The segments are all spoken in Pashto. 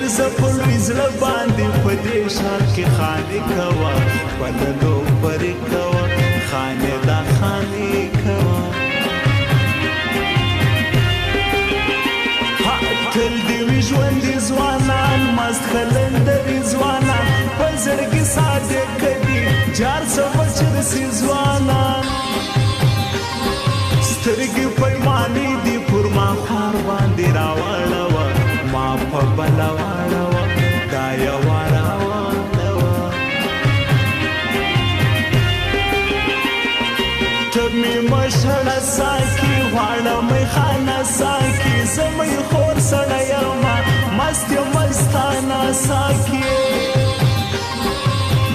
ګرځه په لوی زړه باندې په دې ښار کې خانې کوه بللو پرې کوه خانې دا خانې کوه تل دې وي ژوندي ځوانان مست خلندري ځوانان په زړګي صادق دي جار څه وچرسي ځوانان سترګې پیمانې دي پر ما خار باندې راوړوه ما په بله واړوه دا یوه راوړوه ته مې مشړه ساکي غواړه مې خانه ساکي زه مې خور سړی یمه مست یم مستانه ساکي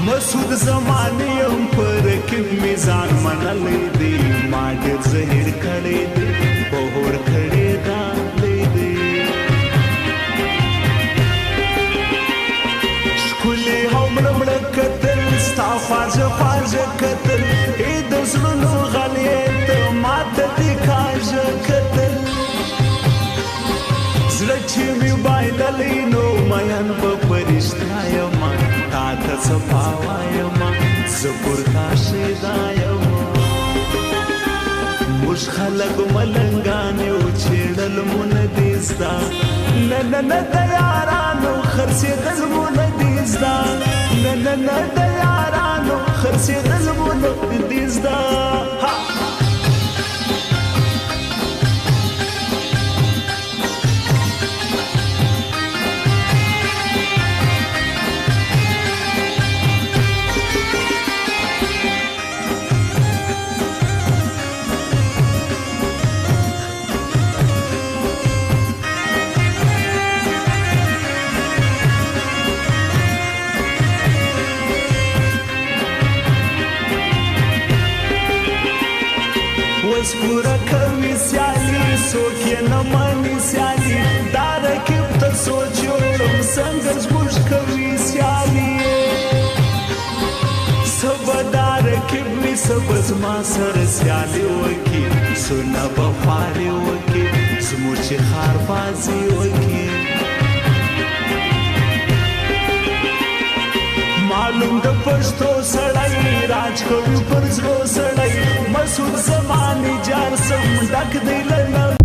مسعود زمانې یم په رقیب مې ځان منلی دی ما ډېر زهیر کړی دی بهور کړی دالی دی ښکلې او مړه مړه کتل ستا خواږه خواږه کتل ای د زړونو غلې ته ما ته دې کاږه کتل زړه چې مې بایللی نو مین به په رښتیا یمه تا ته څه پاوایمه زه پر تا شیدا یمه موږ خلک ملنګان یو چېړل مو نه دي زده نه نه نه د یارانو خرڅېدل مو نه دي زده نه نه نه د یارانو خرڅېدل مو نه دي زده اوس پوره کوي سیالي څوک یې نه مني سیالي دا رقیب ته سوچ جوړم څنګه زموږ کوي سیالي څه به دا رقیب وي څه به زما سره سیالي وکړي څونه به خواري وکړي زموږ چې ښاربازي وکړي معلوم د پښتو سړی راج کوي پر زړه سړی مسعود زمانې جار سم ډک دی له